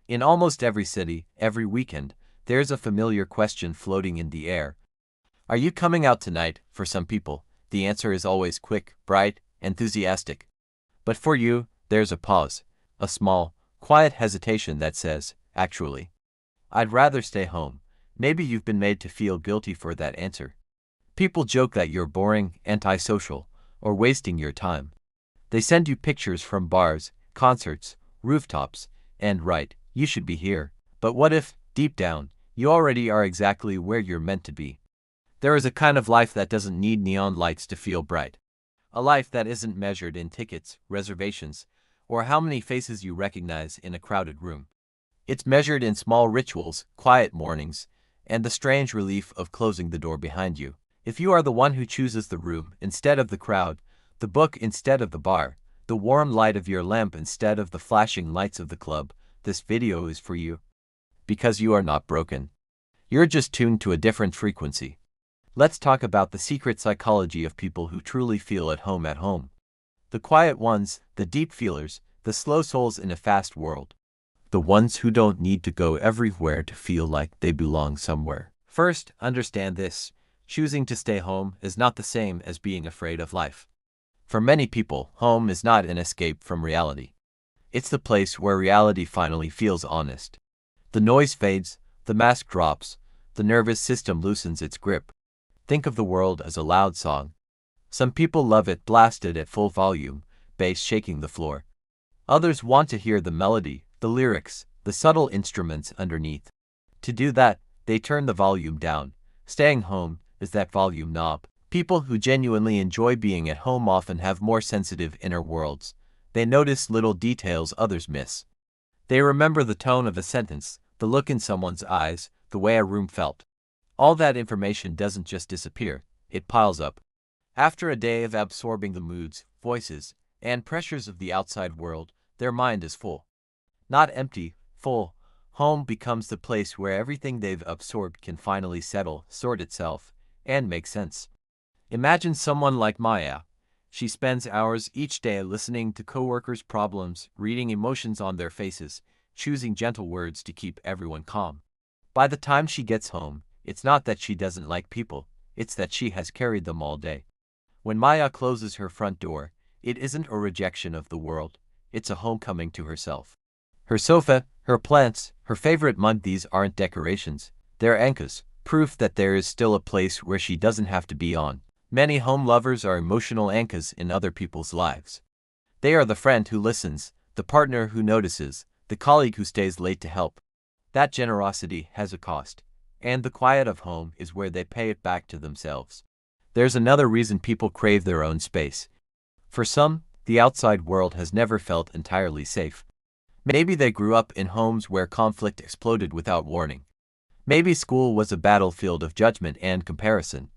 In almost every city, every weekend, there's a familiar question floating in the air. Are you coming out tonight? For some people, the answer is always quick, bright, enthusiastic. But for you, there's a pause, a small, quiet hesitation that says, actually, I'd rather stay home. Maybe you've been made to feel guilty for that answer. People joke that you're boring, antisocial, or wasting your time. They send you pictures from bars, concerts, rooftops, and right, you should be here. But what if, deep down, you already are exactly where you're meant to be? There is a kind of life that doesn't need neon lights to feel bright. A life that isn't measured in tickets, reservations, or how many faces you recognize in a crowded room. It's measured in small rituals, quiet mornings, and the strange relief of closing the door behind you. If you are the one who chooses the room instead of the crowd, the book instead of the bar, the warm light of your lamp instead of the flashing lights of the club, this video is for you. Because you are not broken. You're just tuned to a different frequency. Let's talk about the secret psychology of people who truly feel at home at home. The quiet ones, the deep feelers, the slow souls in a fast world. The ones who don't need to go everywhere to feel like they belong somewhere. First, understand this. Choosing to stay home is not the same as being afraid of life. For many people, home is not an escape from reality. It's the place where reality finally feels honest. The noise fades, the mask drops, the nervous system loosens its grip. Think of the world as a loud song. Some people love it blasted at full volume, bass shaking the floor. Others want to hear the melody, the lyrics, the subtle instruments underneath. To do that, they turn the volume down. Staying home is that volume knob. People who genuinely enjoy being at home often have more sensitive inner worlds. They notice little details others miss. They remember the tone of a sentence, the look in someone's eyes, the way a room felt. All that information doesn't just disappear, it piles up. After a day of absorbing the moods, voices, and pressures of the outside world, their mind is full. Not empty, full. Home becomes the place where everything they've absorbed can finally settle, sort itself, and make sense. Imagine someone like Maya. She spends hours each day listening to coworkers' problems, reading emotions on their faces, choosing gentle words to keep everyone calm. By the time she gets home, it's not that she doesn't like people, it's that she has carried them all day. When Maya closes her front door, it isn't a rejection of the world, it's a homecoming to herself. Her sofa, her plants, her favorite mug, these aren't decorations, they're anchors, proof that there is still a place where she doesn't have to be on. Many home lovers are emotional anchors in other people's lives. They are the friend who listens, the partner who notices, the colleague who stays late to help. That generosity has a cost, and the quiet of home is where they pay it back to themselves. There's another reason people crave their own space. For some, the outside world has never felt entirely safe. Maybe they grew up in homes where conflict exploded without warning. Maybe school was a battlefield of judgment and comparison.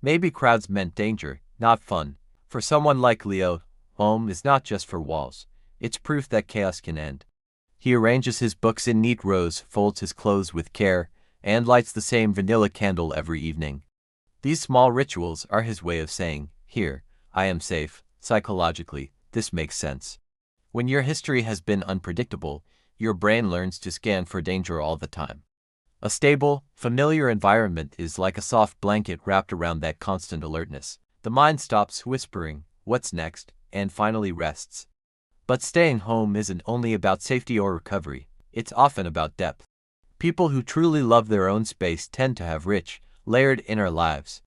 Maybe crowds meant danger, not fun. For someone like Leo, home is not just for walls. It's proof that chaos can end. He arranges his books in neat rows, folds his clothes with care, and lights the same vanilla candle every evening. These small rituals are his way of saying, here, I am safe, psychologically, this makes sense. When your history has been unpredictable, your brain learns to scan for danger all the time. A stable, familiar environment is like a soft blanket wrapped around that constant alertness. The mind stops whispering, what's next, and finally rests. But staying home isn't only about safety or recovery, it's often about depth. People who truly love their own space tend to have rich, layered inner lives.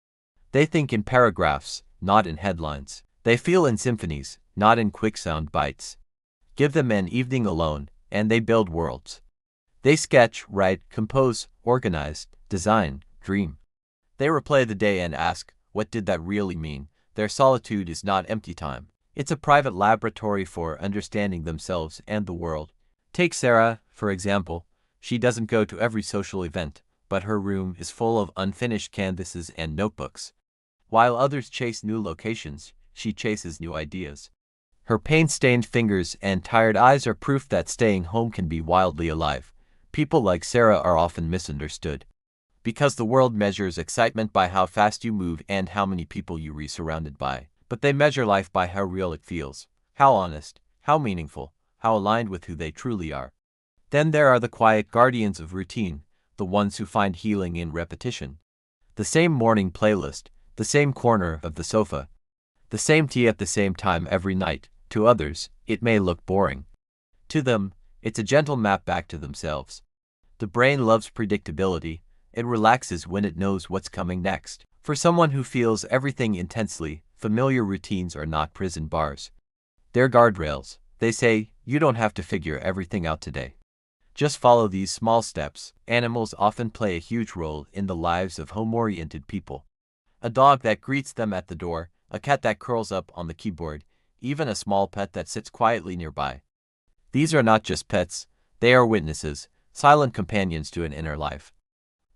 They think in paragraphs, not in headlines. They feel in symphonies, not in quick sound bites. Give them an evening alone, and they build worlds. They sketch, write, compose, organize, design, dream. They replay the day and ask, what did that really mean? Their solitude is not empty time. It's a private laboratory for understanding themselves and the world. Take Sarah, for example. She doesn't go to every social event, but her room is full of unfinished canvases and notebooks. While others chase new locations, she chases new ideas. Her paint-stained fingers and tired eyes are proof that staying home can be wildly alive. People like Sarah are often misunderstood. Because the world measures excitement by how fast you move and how many people you are surrounded by. But they measure life by how real it feels, how honest, how meaningful, how aligned with who they truly are. Then there are the quiet guardians of routine, the ones who find healing in repetition. The same morning playlist, the same corner of the sofa, the same tea at the same time every night. To others, it may look boring. To them, it's a gentle map back to themselves. The brain loves predictability. It relaxes when it knows what's coming next. For someone who feels everything intensely, familiar routines are not prison bars. They're guardrails. They say, you don't have to figure everything out today. Just follow these small steps. Animals often play a huge role in the lives of home-oriented people. A dog that greets them at the door, a cat that curls up on the keyboard, even a small pet that sits quietly nearby. These are not just pets, they are witnesses, silent companions to an inner life.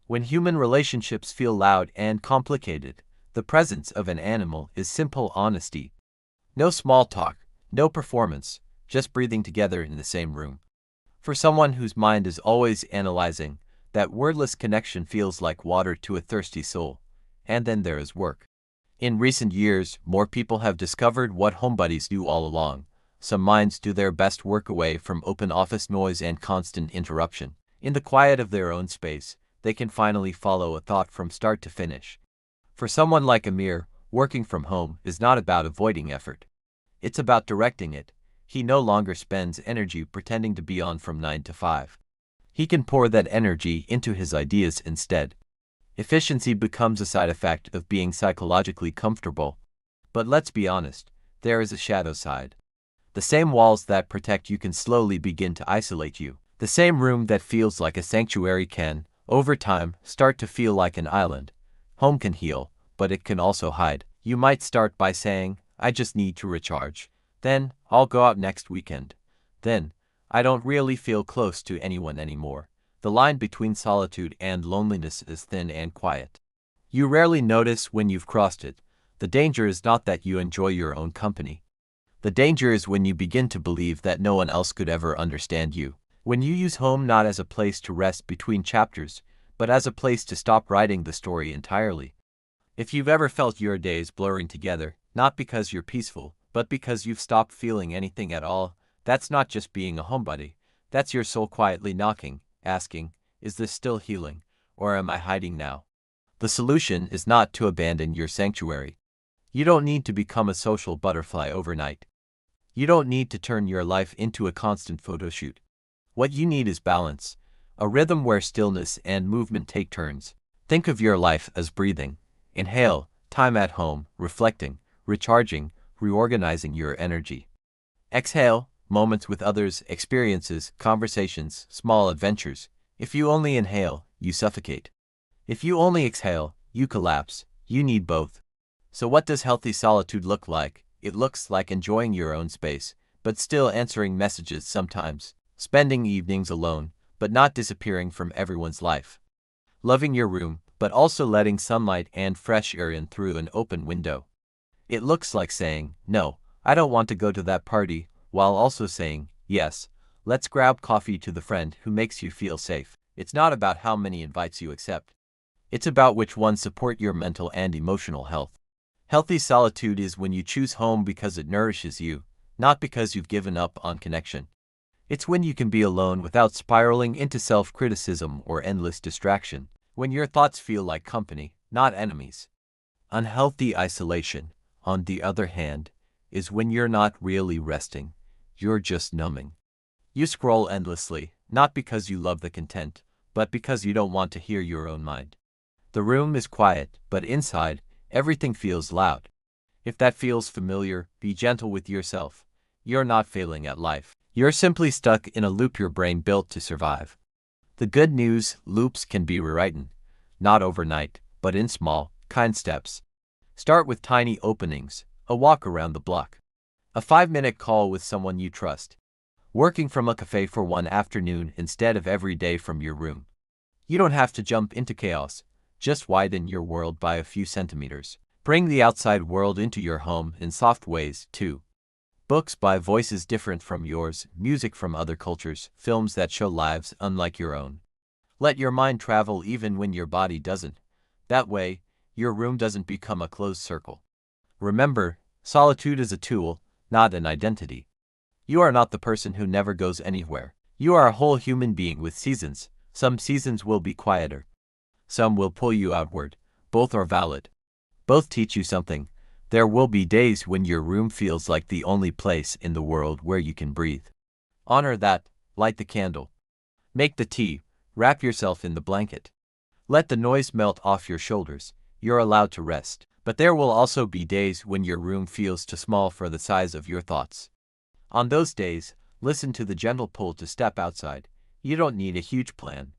When human relationships feel loud and complicated, the presence of an animal is simple honesty. No small talk, no performance, just breathing together in the same room. For someone whose mind is always analyzing, that wordless connection feels like water to a thirsty soul. And then there is work. In recent years, more people have discovered what homebodies do all along. Some minds do their best work away from open office noise and constant interruption. In the quiet of their own space, they can finally follow a thought from start to finish. For someone like Amir, working from home is not about avoiding effort. It's about directing it. He no longer spends energy pretending to be on from 9 to 5. He can pour that energy into his ideas instead. Efficiency becomes a side effect of being psychologically comfortable. But let's be honest, there is a shadow side. The same walls that protect you can slowly begin to isolate you. The same room that feels like a sanctuary can, over time, start to feel like an island. Home can heal, but it can also hide. You might start by saying, I just need to recharge. Then, I'll go out next weekend. Then, I don't really feel close to anyone anymore. The line between solitude and loneliness is thin and quiet. You rarely notice when you've crossed it. The danger is not that you enjoy your own company. The danger is when you begin to believe that no one else could ever understand you. When you use home not as a place to rest between chapters, but as a place to stop writing the story entirely. If you've ever felt your days blurring together, not because you're peaceful, but because you've stopped feeling anything at all, that's not just being a homebody. That's your soul quietly knocking, asking, is this still healing, or am I hiding now? The solution is not to abandon your sanctuary. You don't need to become a social butterfly overnight. You don't need to turn your life into a constant photo shoot. What you need is balance, a rhythm where stillness and movement take turns. Think of your life as breathing. Inhale, time at home, reflecting, recharging, reorganizing your energy. Exhale, moments with others, experiences, conversations, small adventures. If you only inhale, you suffocate. If you only exhale, you collapse. You need both. So what does healthy solitude look like? It looks like enjoying your own space, but still answering messages sometimes. Spending evenings alone, but not disappearing from everyone's life. Loving your room, but also letting sunlight and fresh air in through an open window. It looks like saying, no, I don't want to go to that party, while also saying, yes, let's grab coffee to the friend who makes you feel safe. It's not about how many invites you accept. It's about which ones support your mental and emotional health. Healthy solitude is when you choose home because it nourishes you, not because you've given up on connection. It's when you can be alone without spiraling into self-criticism or endless distraction. When your thoughts feel like company, not enemies. Unhealthy isolation, on the other hand, is when you're not really resting, you're just numbing. You scroll endlessly, not because you love the content, but because you don't want to hear your own mind. The room is quiet, but inside, everything feels loud. If that feels familiar, be gentle with yourself. You're not failing at life. You're simply stuck in a loop your brain built to survive. The good news, loops can be rewritten. Not overnight, but in small, kind steps. Start with tiny openings, a walk around the block. A 5-minute call with someone you trust. Working from a cafe for one afternoon instead of every day from your room. You don't have to jump into chaos, just widen your world by a few centimeters. Bring the outside world into your home in soft ways, too. Books by voices different from yours, music from other cultures, films that show lives unlike your own. Let your mind travel even when your body doesn't. That way, your room doesn't become a closed circle. Remember, solitude is a tool, not an identity. You are not the person who never goes anywhere. You are a whole human being with seasons. Some seasons will be quieter. Some will pull you outward. Both are valid. Both teach you something. There will be days when your room feels like the only place in the world where you can breathe. Honor that. Light the candle. Make the tea. Wrap yourself in the blanket. Let the noise melt off your shoulders. You're allowed to rest. But there will also be days when your room feels too small for the size of your thoughts. On those days, listen to the gentle pull to step outside. You don't need a huge plan.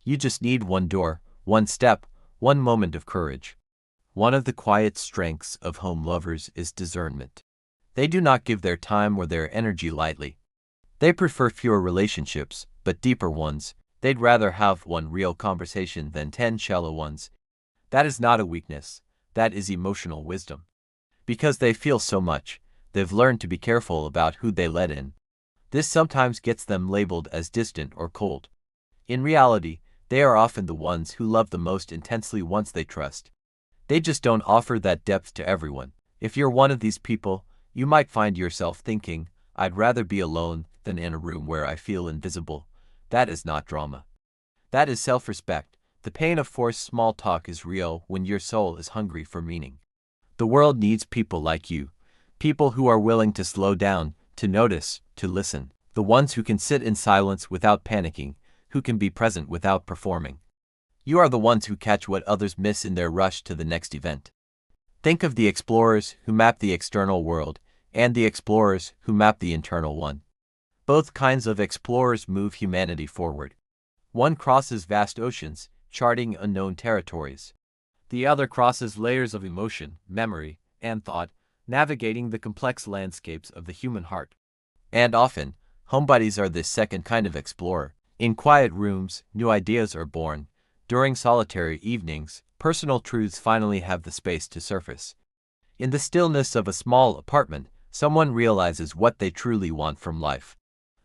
You just need one door, one step, one moment of courage. One of the quiet strengths of home lovers is discernment. They do not give their time or their energy lightly. They prefer fewer relationships, but deeper ones. They'd rather have one real conversation than 10 shallow ones. That is not a weakness. That is emotional wisdom. Because they feel so much, they've learned to be careful about who they let in. This sometimes gets them labeled as distant or cold. In reality, they are often the ones who love the most intensely once they trust. They just don't offer that depth to everyone. If you're one of these people, you might find yourself thinking, I'd rather be alone than in a room where I feel invisible. That is not drama. That is self-respect. The pain of forced small talk is real when your soul is hungry for meaning. The world needs people like you. People who are willing to slow down, to notice, to listen. The ones who can sit in silence without panicking, who can be present without performing. You are the ones who catch what others miss in their rush to the next event. Think of the explorers who map the external world, and the explorers who map the internal one. Both kinds of explorers move humanity forward. One crosses vast oceans, charting unknown territories. The other crosses layers of emotion, memory, and thought, navigating the complex landscapes of the human heart. And often, homebodies are this second kind of explorer. In quiet rooms, new ideas are born. During solitary evenings, personal truths finally have the space to surface. In the stillness of a small apartment, someone realizes what they truly want from life.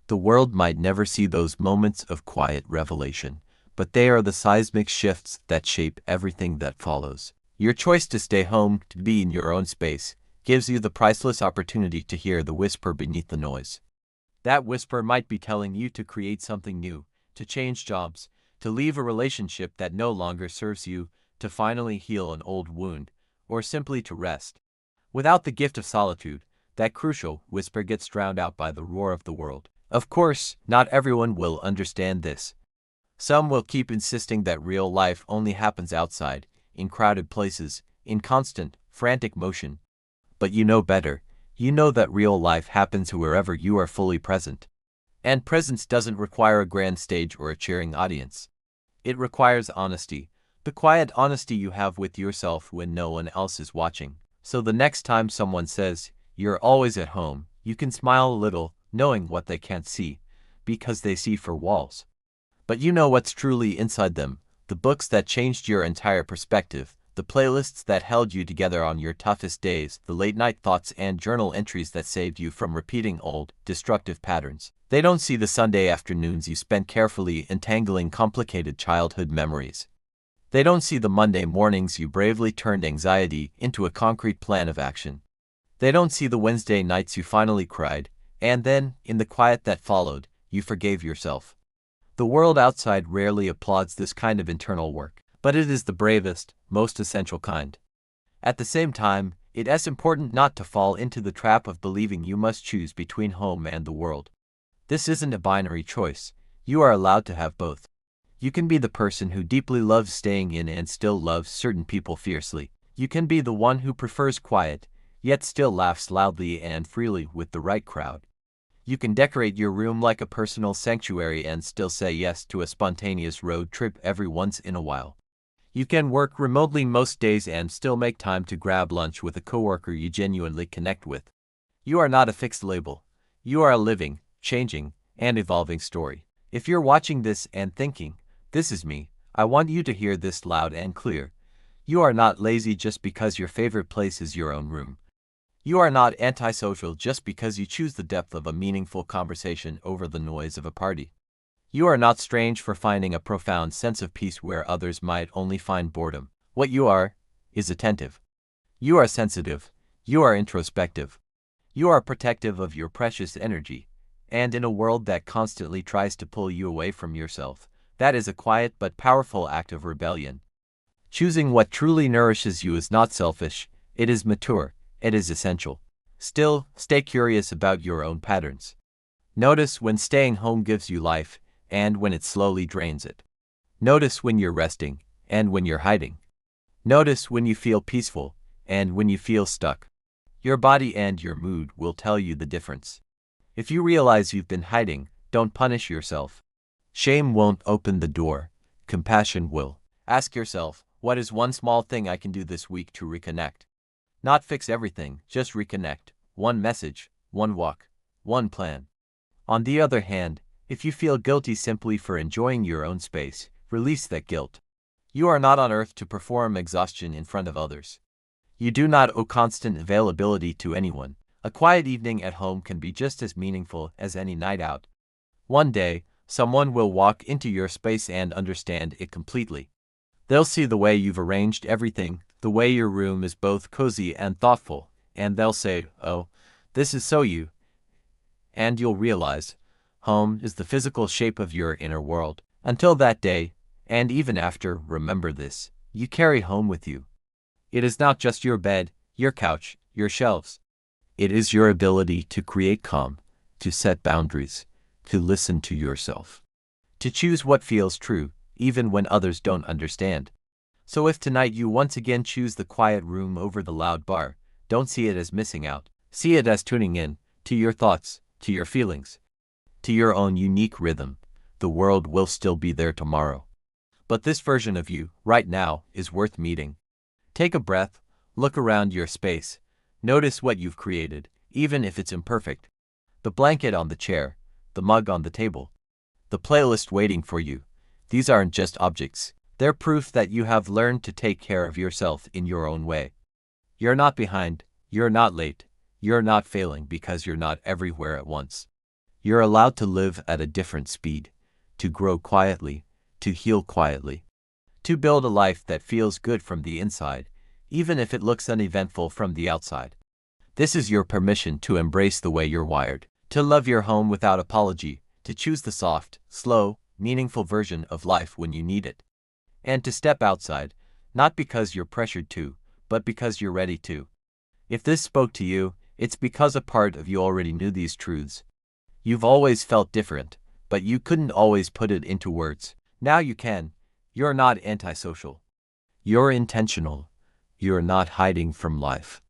The world might never see those moments of quiet revelation, but they are the seismic shifts that shape everything that follows. Your choice to stay home, to be in your own space, gives you the priceless opportunity to hear the whisper beneath the noise. That whisper might be telling you to create something new, to change jobs, to leave a relationship that no longer serves you, to finally heal an old wound, or simply to rest. Without the gift of solitude, that crucial whisper gets drowned out by the roar of the world. Of course, not everyone will understand this. Some will keep insisting that real life only happens outside, in crowded places, in constant, frantic motion. But you know better. You know that real life happens wherever you are fully present. And presence doesn't require a grand stage or a cheering audience. It requires honesty, the quiet honesty you have with yourself when no one else is watching. So the next time someone says, "You're always at home," you can smile a little, knowing what they can't see, because they see four walls. But you know what's truly inside them, the books that changed your entire perspective, the playlists that held you together on your toughest days, the late-night thoughts and journal entries that saved you from repeating old, destructive patterns. They don't see the Sunday afternoons you spent carefully entangling complicated childhood memories. They don't see the Monday mornings you bravely turned anxiety into a concrete plan of action. They don't see the Wednesday nights you finally cried, and then, in the quiet that followed, you forgave yourself. The world outside rarely applauds this kind of internal work, but it is the bravest, most essential kind. At the same time, it is important not to fall into the trap of believing you must choose between home and the world. This isn't a binary choice. You are allowed to have both. You can be the person who deeply loves staying in and still loves certain people fiercely. You can be the one who prefers quiet, yet still laughs loudly and freely with the right crowd. You can decorate your room like a personal sanctuary and still say yes to a spontaneous road trip every once in a while. You can work remotely most days and still make time to grab lunch with a coworker you genuinely connect with. You are not a fixed label. You are a living, changing, and evolving story. If you're watching this and thinking, "This is me," I want you to hear this loud and clear. You are not lazy just because your favorite place is your own room. You are not antisocial just because you choose the depth of a meaningful conversation over the noise of a party. You are not strange for finding a profound sense of peace where others might only find boredom. What you are is attentive. You are sensitive. You are introspective. You are protective of your precious energy. And in a world that constantly tries to pull you away from yourself, that is a quiet but powerful act of rebellion. Choosing what truly nourishes you is not selfish, it is mature, it is essential. Still, stay curious about your own patterns. Notice when staying home gives you life, and when it slowly drains it. Notice when you're resting, and when you're hiding. Notice when you feel peaceful, and when you feel stuck. Your body and your mood will tell you the difference. If you realize you've been hiding, don't punish yourself. Shame won't open the door, compassion will. Ask yourself, what is one small thing I can do this week to reconnect? Not fix everything, just reconnect. One message, one walk, one plan. On the other hand, if you feel guilty simply for enjoying your own space, release that guilt. You are not on earth to perform exhaustion in front of others. You do not owe constant availability to anyone. A quiet evening at home can be just as meaningful as any night out. One day, someone will walk into your space and understand it completely. They'll see the way you've arranged everything, the way your room is both cozy and thoughtful, and they'll say, "Oh, this is so you." And you'll realize, home is the physical shape of your inner world. Until that day, and even after, remember this, you carry home with you. It is not just your bed, your couch, your shelves. It is your ability to create calm, to set boundaries, to listen to yourself, to choose what feels true, even when others don't understand. So if tonight you once again choose the quiet room over the loud bar, don't see it as missing out. See it as tuning in to your thoughts, to your feelings, to your own unique rhythm. The world will still be there tomorrow. But this version of you, right now, is worth meeting. Take a breath, look around your space, notice what you've created, even if it's imperfect. The blanket on the chair, the mug on the table, the playlist waiting for you. These aren't just objects, they're proof that you have learned to take care of yourself in your own way. You're not behind, you're not late, you're not failing because you're not everywhere at once. You're allowed to live at a different speed, to grow quietly, to heal quietly, to build a life that feels good from the inside, even if it looks uneventful from the outside. This is your permission to embrace the way you're wired, to love your home without apology, to choose the soft, slow, meaningful version of life when you need it, and to step outside, not because you're pressured to, but because you're ready to. If this spoke to you, it's because a part of you already knew these truths. You've always felt different, but you couldn't always put it into words. Now you can. You're not antisocial. You're intentional. You're not hiding from life.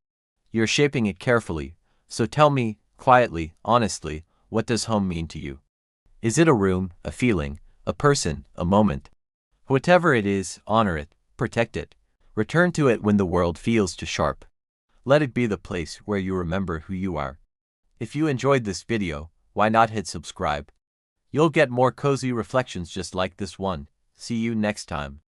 You're shaping it carefully. So tell me, quietly, honestly, what does home mean to you? Is it a room, a feeling, a person, a moment? Whatever it is, honor it, protect it. Return to it when the world feels too sharp. Let it be the place where you remember who you are. If you enjoyed this video, why not hit subscribe? You'll get more cozy reflections just like this one. See you next time.